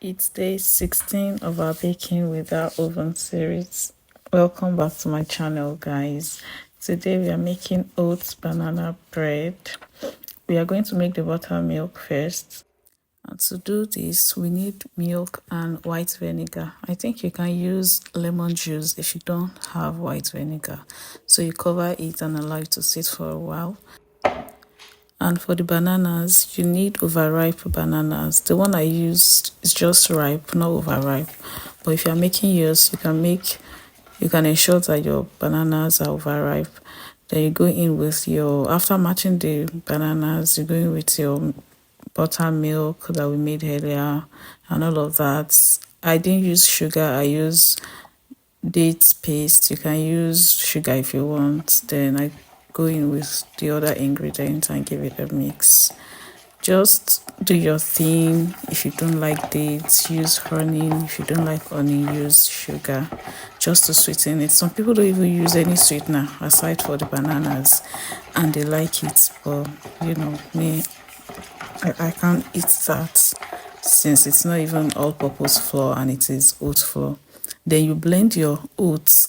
It's day 16 of our baking without oven series. Welcome back to my channel, guys. Today we are making oats banana bread. We are going to make the buttermilk first. And to do this, we need milk and white vinegar. I think you can use lemon juice if you don't have white vinegar. So you cover it and allow it to sit for a while. And for the bananas, you need overripe bananas. The one I used is just ripe, not overripe. But if you're making yours, you can ensure that your bananas are overripe. Then you go in with after matching the bananas, you go in with your buttermilk that we made earlier and all of that. I didn't use sugar, I use date paste. You can use sugar if you want. Then I go in with the other ingredients and give it a mix. Just do your thing. If you don't like dates, use honey. If you don't like honey, use sugar just to sweeten it. Some people don't even use any sweetener aside for the bananas and they like it, but me, I can't eat that since it's not even all-purpose flour and it is oat flour. Then you blend your oats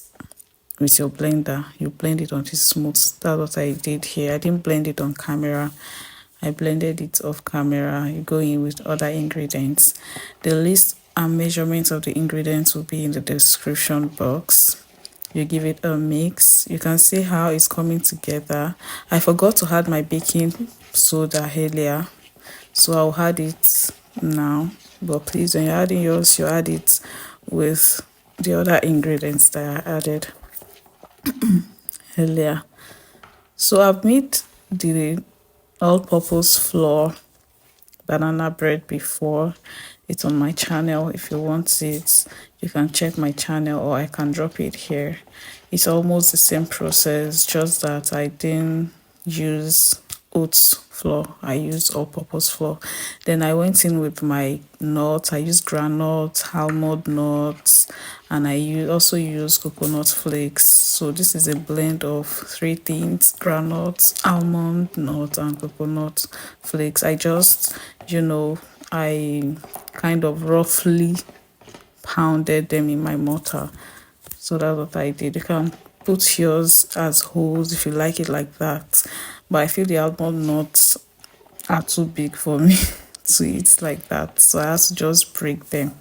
with your blender. You blend it until smooth. That's what I did here. I didn't blend it on camera. I blended it off camera. You go in with other ingredients. The list and measurements of the ingredients will be in the description box. You give it a mix. You can see how it's coming together. I forgot to add my baking soda earlier, so I'll add it now. But please, when you're adding yours, you add it with the other ingredients that I added earlier. So I've made the all-purpose flour banana bread before. It's on my channel. If you want it, you can check my channel or I can drop it here. It's almost the same process, just that I didn't use oats flour. I used all-purpose flour. Then I went in with my nuts. I used groundnut, almond nuts, and I also use coconut flakes. So this is a blend of three things: groundnuts, almond nuts, and coconut flakes. I just, I kind of roughly pounded them in my mortar. So that's what I did. You can put yours as wholes if you like it like that. But I feel the almond nuts are too big for me to eat like that. So I have to just break them.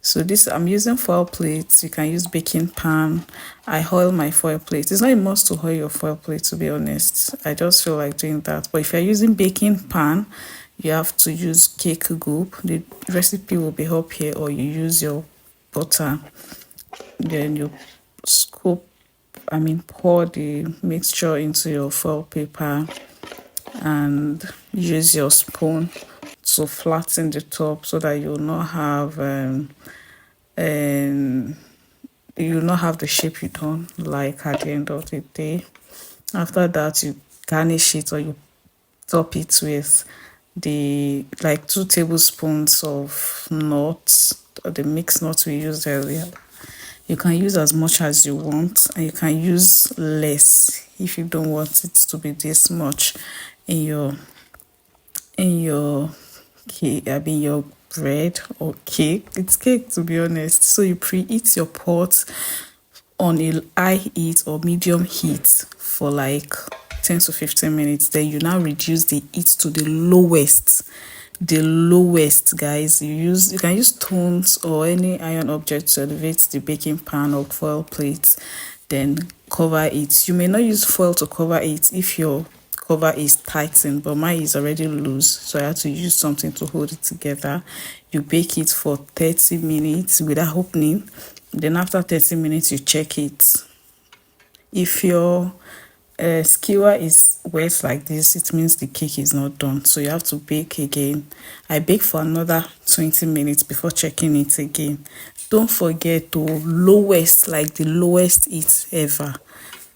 So this, I'm using foil plates. You can use baking pan. I oil my foil plate. It's not a must to oil your foil plate, to be honest. I just feel like doing that. But if you're using baking pan, you have to use cake goop. The recipe will be up here, or you use your butter. Then you pour the mixture into your foil paper and use your spoon to flatten the top so that you'll not have the shape you don't like at the end of the day. After that, you garnish it or you top it with the 2 tablespoons of nuts, or the mixed nuts we used earlier. You can use as much as you want, and you can use less if you don't want it to be this much in your cake, your bread or cake. It's cake, to be honest. So you preheat your pot on a high heat or medium heat for 10 to 15 minutes. Then you now reduce the heat to the lowest, guys. You can use stones or any iron object to elevate the baking pan or foil plate. Then cover it. You may not use foil to cover it if your cover is tightened, but mine is already loose, so I had to use something to hold it together. You bake it for 30 minutes without opening. Then after 30 minutes, you check it. If your skewer is wet like this, it means the cake is not done, so you have to bake again. I bake for another 20 minutes before checking it again. Don't forget to the lowest heat ever.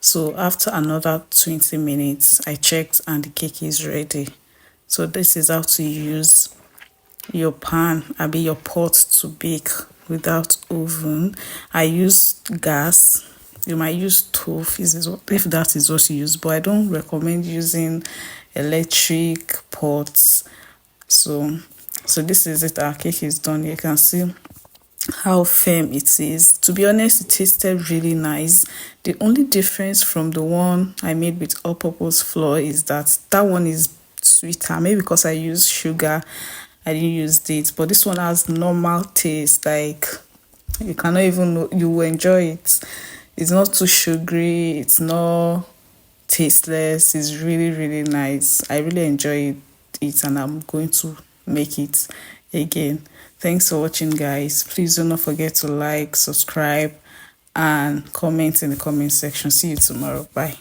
So after another 20 minutes, I checked and the cake is ready. So this is how to use your pan, your pot to bake without oven. I use gas. You might use stove if that is what you use, but I don't recommend using electric pots. So So this is it. Our cake is done. You can see how firm it is. To be honest, it tasted really nice. The only difference from the one I made with all-purpose flour is that one is sweeter. Maybe because I used sugar, I didn't use dates, but this one has normal taste. Like, you cannot even know, you will enjoy it. It's not too sugary, it's not tasteless. It's really, really nice. I really enjoy it, and I'm going to make it again. Thanks for watching, guys. Please do not forget to like, subscribe, and comment in the comment section. See you tomorrow. Bye.